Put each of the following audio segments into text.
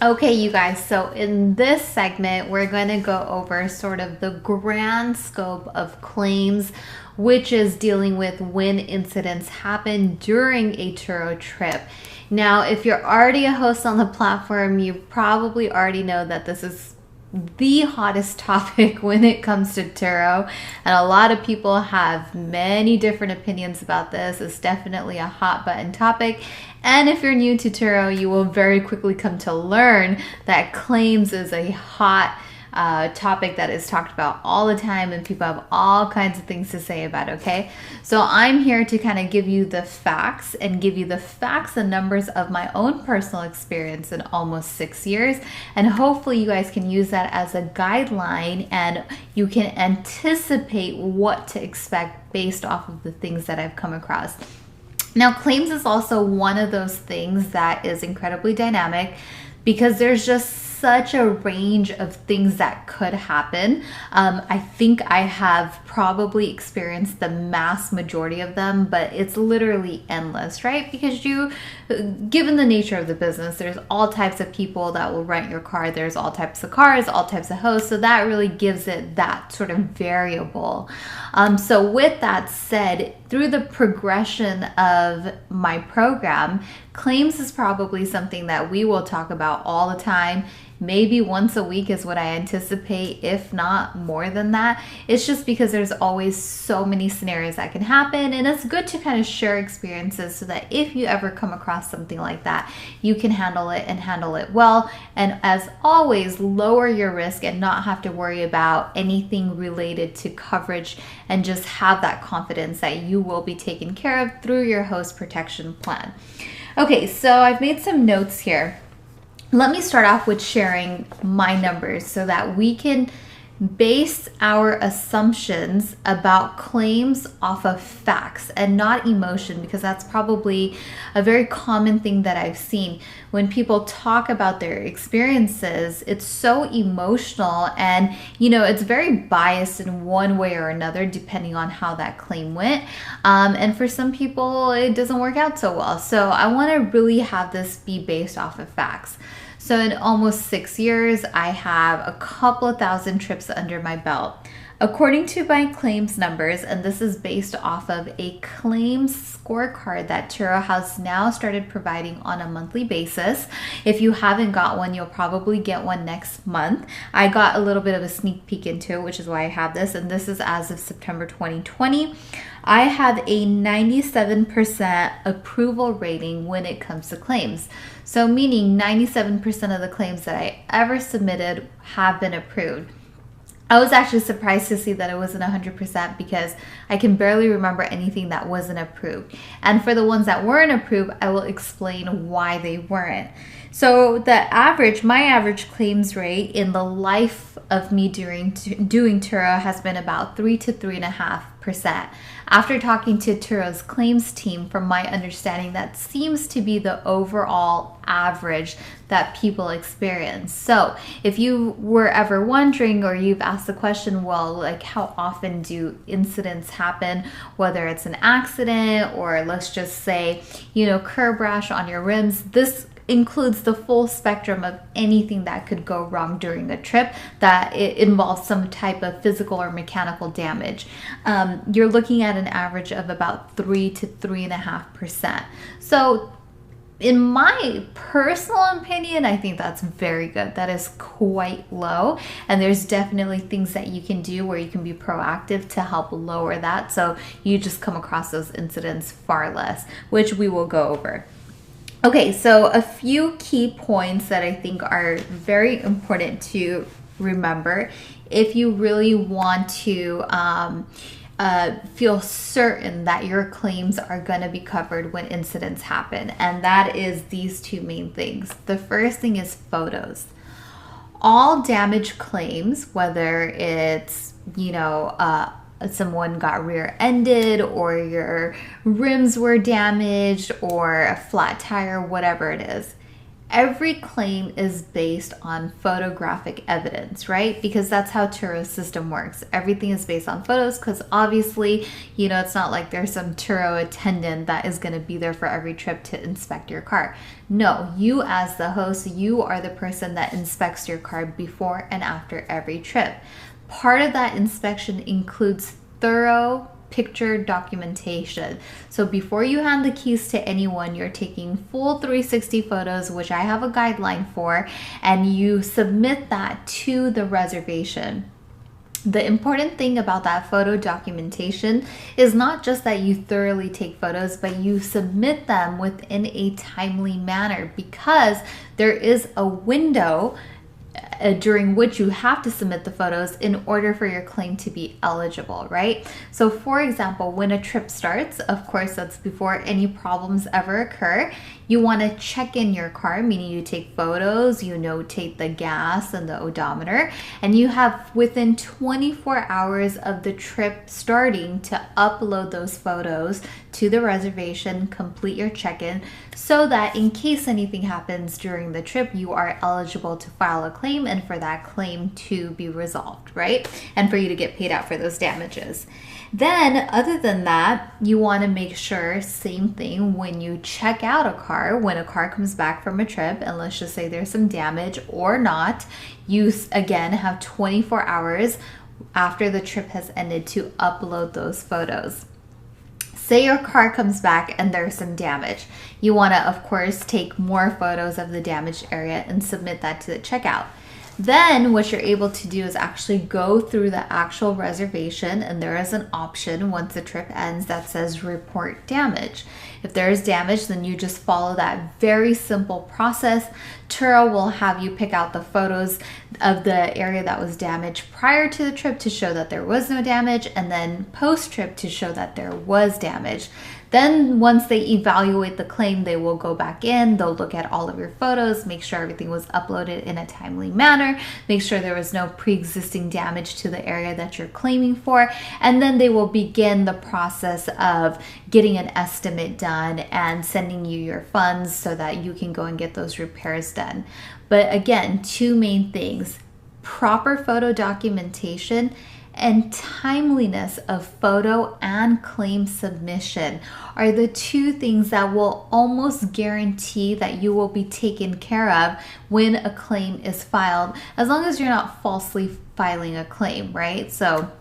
Okay, you guys, so in this segment, we're going to go over sort of the grand scope of claims, which is dealing with when incidents happen during a Turo trip. Now, if you're already a host on the platform, you probably already know that this is the hottest topic when it comes to Turo, and a lot of people have many different opinions about this. It's definitely a hot button topic, and if you're new to Turo, you will very quickly come to learn that claims is a hot topic that is talked about all the time, and people have all kinds of things to say about it, okay? So I'm here to kind of give you the facts and give you the facts and numbers of my own personal experience in almost 6 years, and hopefully you guys can use that as a guideline and you can anticipate what to expect based off of the things that I've come across. Now, claims is also one of those things that is incredibly dynamic because there's just such a range of things that could happen. I think I have probably experienced the mass majority of them, but it's literally endless, right? Because given the nature of the business, there's all types of people that will rent your car. There's all types of cars, all types of hosts. So that really gives it that sort of variable. So with that said, through the progression of my program, claims is probably something that we will talk about all the time. Maybe once a week is what I anticipate, if not more than that. It's just because there's always so many scenarios that can happen, and it's good to kind of share experiences so that if you ever come across something like that, you can handle it and handle it well. And as always, lower your risk and not have to worry about anything related to coverage, and just have that confidence that you will be taken care of through your host protection plan. Okay, so I've made some notes here. Let me start off with sharing my numbers so that we can base our assumptions about claims off of facts and not emotion, because that's probably a very common thing that I've seen. When people talk about their experiences, it's so emotional and, it's very biased in one way or another depending on how that claim went. And for some people, it doesn't work out so well. So I want to really have this be based off of facts. So in almost 6 years, I have a couple of thousand trips under my belt. According to my claims numbers, and this is based off of a claims scorecard that Turo has now started providing on a monthly basis. If you haven't got one, you'll probably get one next month. I got a little bit of a sneak peek into it, which is why I have this, and this is as of September 2020. I have a 97% approval rating when it comes to claims. So meaning 97% of the claims that I ever submitted have been approved. I was actually surprised to see that it wasn't 100% because I can barely remember anything that wasn't approved. And for the ones that weren't approved, I will explain why they weren't. So my average claims rate in the life of me doing Turo has been about 3 to 3.5%. After talking to Turo's claims team, from my understanding, that seems to be the overall average that people experience. So if you were ever wondering, or you've asked the question, well, like, how often do incidents happen, whether it's an accident or let's just say, curb rash on your rims, this includes the full spectrum of anything that could go wrong during a trip that it involves some type of physical or mechanical damage. You're looking at an average of about 3 to 3.5%. So in my personal opinion, I think that's very good. That is quite low. And there's definitely things that you can do where you can be proactive to help lower that, so you just come across those incidents far less, which we will go over. Okay, so a few key points that I think are very important to remember if you really want to feel certain that your claims are going to be covered when incidents happen. And that is these two main things. The first thing is photos. All damage claims, whether it's, someone got rear-ended or your rims were damaged or a flat tire, whatever it is, every claim is based on photographic evidence, right? Because that's how Turo's system works. Everything is based on photos because obviously, it's not like there's some Turo attendant that is going to be there for every trip to inspect your car. No, you as the host, you are the person that inspects your car before and after every trip. Part of that inspection includes thorough picture documentation. So before you hand the keys to anyone, you're taking full 360 photos, which I have a guideline for, and you submit that to the reservation. The important thing about that photo documentation is not just that you thoroughly take photos, but you submit them within a timely manner, because there is a window during which you have to submit the photos in order for your claim to be eligible, right? So for example, when a trip starts, of course, that's before any problems ever occur, you want to check in your car, meaning you take photos, you notate the gas and the odometer, and you have within 24 hours of the trip starting to upload those photos to the reservation, complete your check-in, so that in case anything happens during the trip, you are eligible to file a claim and for that claim to be resolved, right? And for you to get paid out for those damages. Then, other than that, you want to make sure, same thing, when you check out a car, when a car comes back from a trip, and let's just say there's some damage or not, you again have 24 hours after the trip has ended to upload those photos. Say your car comes back and there's some damage. You want to, of course, take more photos of the damaged area and submit that to the checkout. Then what you're able to do is actually go through the actual reservation, and there is an option once the trip ends that says report damage. If there is damage, then you just follow that very simple process. Turo will have you pick out the photos of the area that was damaged prior to the trip to show that there was no damage, and then post-trip to show that there was damage. Then once they evaluate the claim, they will go back in, they'll look at all of your photos, make sure everything was uploaded in a timely manner, make sure there was no pre-existing damage to the area that you're claiming for, and then they will begin the process of getting an estimate done and sending you your funds so that you can go and get those repairs done. But again, two main things: proper photo documentation and timeliness of photo and claim submission are the two things that will almost guarantee that you will be taken care of when a claim is filed, as long as you're not falsely filing a claim, right? So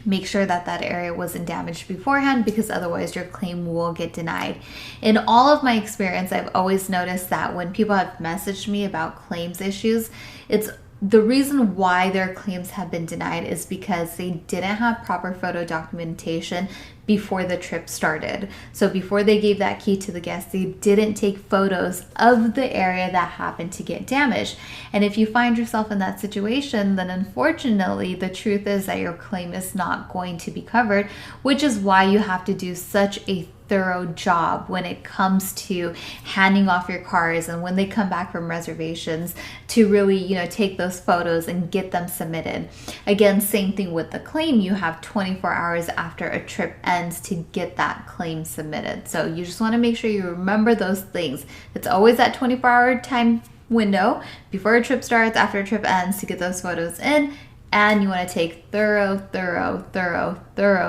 make sure that that area wasn't damaged beforehand, because otherwise your claim will get denied. In all of my experience, I've always noticed that when people have messaged me about claims issues, it's the reason why their claims have been denied is because they didn't have proper photo documentation before the trip started. So before they gave that key to the guest, they didn't take photos of the area that happened to get damaged. And if you find yourself in that situation, then unfortunately the truth is that your claim is not going to be covered, which is why you have to do such a thorough job when it comes to handing off your cars and when they come back from reservations to really, take those photos and get them submitted. Again, same thing with the claim. You have 24 hours after a trip ends to get that claim submitted. So you just want to make sure you remember those things. It's always that 24-hour time window before a trip starts, after a trip ends, to get those photos in, and you want to take thorough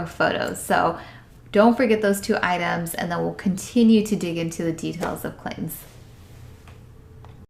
photos. So don't forget those two items, and then we'll continue to dig into the details of claims.